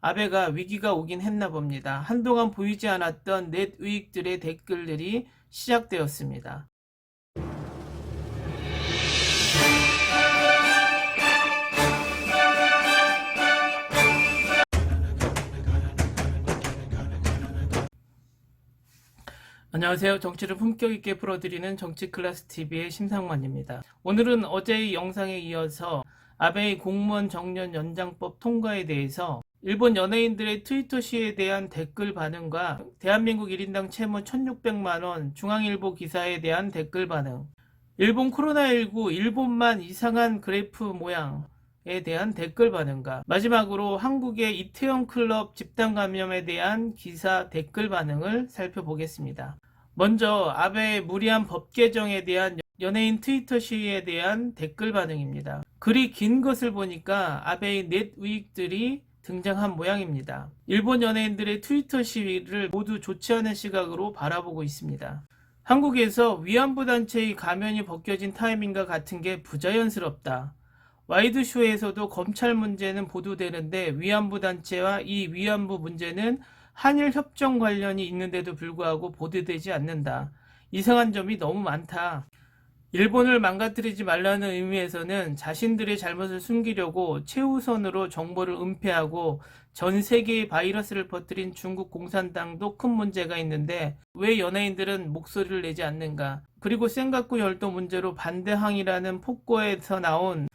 아베가 위기가 오긴 했나 봅니다. 한동안 보이지 않았던 넷 우익들의 댓글들이 시작되었습니다. 안녕하세요. 정치를 품격 있게 풀어드리는 정치클래스TV의 심상만입니다. 오늘은 어제의 영상에 이어서 아베의 공무원 정년 연장법 통과에 대해서 일본 연예인들의 트위터 시에 대한 댓글 반응과 대한민국 1인당 채무 1600만원 중앙일보 기사에 대한 댓글 반응, 일본 코로나19 일본만 이상한 그래프 모양에 대한 댓글 반응과 마지막으로 한국의 이태원 클럽 집단 감염에 대한 기사 댓글 반응을 살펴보겠습니다. 먼저 아베의 무리한 법 개정에 대한 연예인 트위터 시위에 대한 댓글 반응입니다. 글이 긴 것을 보니까 아베의 넷 우익들이 등장한 모양입니다. 일본 연예인들의 트위터 시위를 모두 좋지 않은 시각으로 바라보고 있습니다. 한국에서 위안부 단체의 가면이 벗겨진 타이밍과 같은 게 부자연스럽다. 와이드쇼에서도 검찰 문제는 보도되는데 위안부 단체와 이 위안부 문제는 한일 협정 관련이 있는데도 불구하고 보도되지 않는다. 이상한 점이 너무 많다. 일본을 망가뜨리지 말라는 의미에서는 자신들의 잘못을 숨기려고 최우선으로 정보를 은폐하고 전 세계에 바이러스를 퍼뜨린 중국 공산당도 큰 문제가 있는데 왜 연예인들은 목소리를 내지 않는가? 그리고 센가쿠 열도 문제로 반대항이라는 폭거에서 나온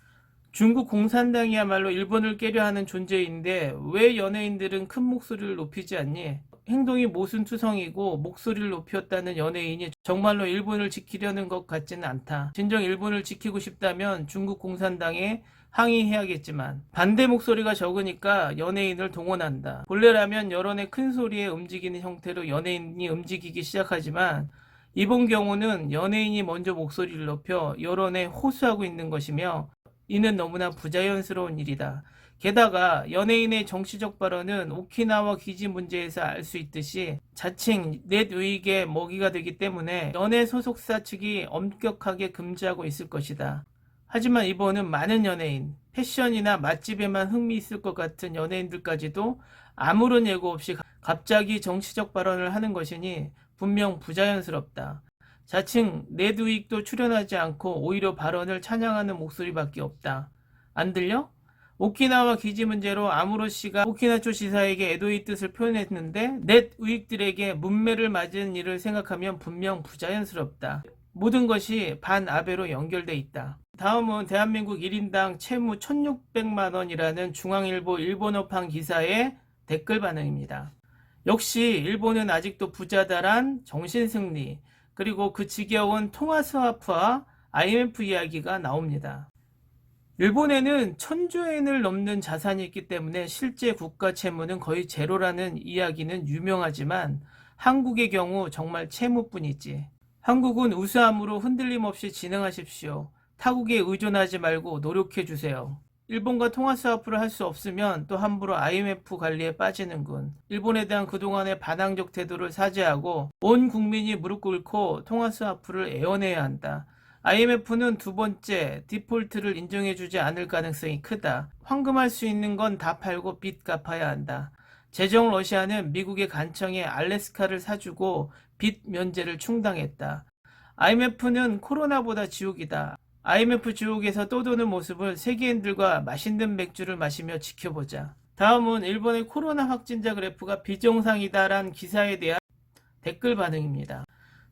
중국 공산당이야말로 일본을 깨려 하는 존재인데 왜 연예인들은 큰 목소리를 높이지 않니? 행동이 모순투성이고 목소리를 높였다는 연예인이 정말로 일본을 지키려는 것 같지는 않다. 진정 일본을 지키고 싶다면 중국 공산당에 항의해야겠지만 반대 목소리가 적으니까 연예인을 동원한다. 본래라면 여론의 큰 소리에 움직이는 형태로 연예인이 움직이기 시작하지만 이번 경우는 연예인이 먼저 목소리를 높여 여론에 호소하고 있는 것이며 이는 너무나 부자연스러운 일이다. 게다가 연예인의 정치적 발언은 오키나와 기지 문제에서 알 수 있듯이 자칭 넷 우익의 먹이가 되기 때문에 연예 소속사 측이 엄격하게 금지하고 있을 것이다. 하지만 이번은 많은 연예인, 패션이나 맛집에만 흥미 있을 것 같은 연예인들까지도 아무런 예고 없이 갑자기 정치적 발언을 하는 것이니 분명 부자연스럽다. 자칭 넷 우익도 출연하지 않고 오히려 발언을 찬양하는 목소리밖에 없다. 안 들려? 오키나와 기지 문제로 아무로 씨가 오키나초 지사에게 애도의 뜻을 표현했는데 넷 우익들에게 문매를 맞은 일을 생각하면 분명 부자연스럽다. 모든 것이 반아베로 연결돼 있다. 다음은 대한민국 1인당 채무 1600만원이라는 중앙일보 일본어판 기사의 댓글 반응입니다. 역시 일본은 아직도 부자다란 정신승리 그리고 그 지겨운 통화 스와프와 IMF 이야기가 나옵니다. 일본에는 1000조엔을 넘는 자산이 있기 때문에 실제 국가 채무는 거의 제로라는 이야기는 유명하지만 한국의 경우 정말 채무뿐이지. 한국은 우수함으로 흔들림 없이 진행하십시오. 타국에 의존하지 말고 노력해주세요. 일본과 통화 스와프를 할 수 없으면 또 함부로 IMF 관리에 빠지는군. 일본에 대한 그동안의 반항적 태도를 사죄하고 온 국민이 무릎 꿇고 통화 스와프를 애원해야 한다. IMF는 두 번째 디폴트를 인정해주지 않을 가능성이 크다. 환금할 수 있는 건 다 팔고 빚 갚아야 한다. 제정 러시아는 미국의 간청에 알래스카를 사주고 빚 면제를 충당했다. IMF는 코로나보다 지옥이다. IMF 지옥에서 떠도는 모습을 세계인들과 맛있는 맥주를 마시며 지켜보자. 다음은 일본의 코로나 확진자 그래프가 비정상이다란 기사에 대한 댓글 반응입니다.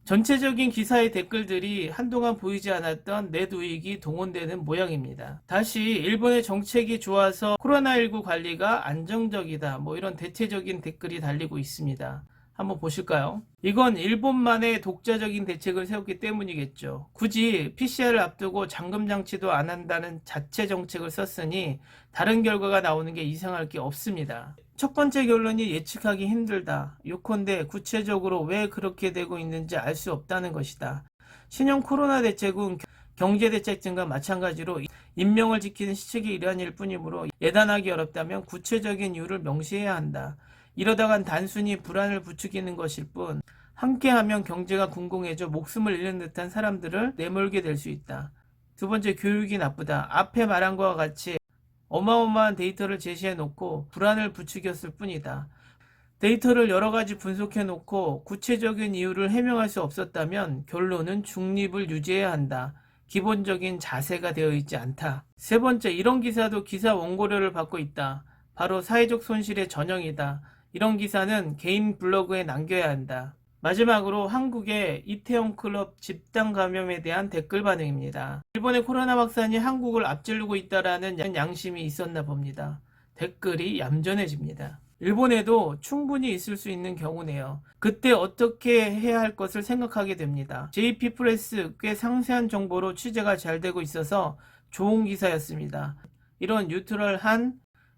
전체적인 기사의 댓글들이 한동안 보이지 않았던 넷 우익이 동원되는 모양입니다. 다시 일본의 정책이 좋아서 코로나19 관리가 안정적이다 이런 대체적인 댓글이 달리고 있습니다. 한번 보실까요? 이건 일본만의 독자적인 대책을 세웠기 때문이겠죠. 굳이 PCR을 앞두고 잠금장치도 안 한다는 자체 정책을 썼으니 다른 결과가 나오는 게 이상할 게 없습니다. 첫 번째 결론이 예측하기 힘들다. 요컨대 구체적으로 왜 그렇게 되고 있는지 알 수 없다는 것이다. 신형 코로나 대책은 경제대책 등과 마찬가지로 인명을 지키는 시책의 일환일 뿐이므로 예단하기 어렵다면 구체적인 이유를 명시해야 한다. 이러다간 단순히 불안을 부추기는 것일 뿐 함께하면 경제가 궁공해져 목숨을 잃는 듯한 사람들을 내몰게 될 수 있다. 두 번째, 교육이 나쁘다. 앞에 말한 것과 같이 어마어마한 데이터를 제시해 놓고 불안을 부추겼을 뿐이다. 데이터를 여러 가지 분석해 놓고 구체적인 이유를 해명할 수 없었다면 결론은 중립을 유지해야 한다. 기본적인 자세가 되어 있지 않다. 세 번째, 이런 기사도 기사 원고료를 받고 있다. 바로 사회적 손실의 전형이다. 이런 기사는 개인 블로그에 남겨야 한다. 마지막으로 한국의 이태원 클럽 집단 감염에 대한 댓글 반응입니다. 일본의 코로나 확산이 한국을 앞지르고 있다라는 양심이 있었나 봅니다. 댓글이 얌전해집니다. 일본에도 충분히 있을 수 있는 경우네요. 그때 어떻게 해야 할 것을 생각하게 됩니다. JP 프레스 꽤 상세한 정보로 취재가 잘 되고 있어서 좋은 기사였습니다. 이런 뉴트럴한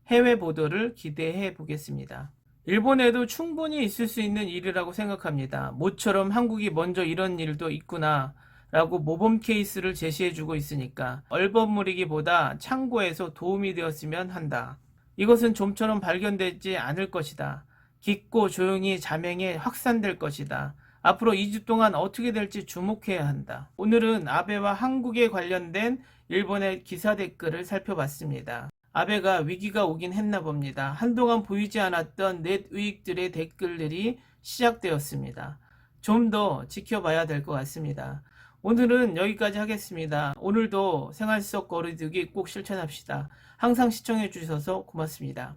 해외 보도를 기대해 보겠습니다. 일본에도 충분히 있을 수 있는 일이라고 생각합니다. 모처럼 한국이 먼저 이런 일도 있구나 라고 모범 케이스를 제시해주고 있으니까 얼버무리기보다 참고해서 도움이 되었으면 한다. 이것은 좀처럼 발견되지 않을 것이다. 깊고 조용히 자명에 확산될 것이다. 앞으로 2주 동안 어떻게 될지 주목해야 한다. 오늘은 아베와 한국에 관련된 일본의 기사 댓글을 살펴봤습니다. 아베가 위기가 오긴 했나 봅니다. 한동안 보이지 않았던 넷 우익들의 댓글들이 시작되었습니다. 좀 더 지켜봐야 될 것 같습니다. 오늘은 여기까지 하겠습니다. 오늘도 생활 속 거리두기 꼭 실천합시다. 항상 시청해 주셔서 고맙습니다.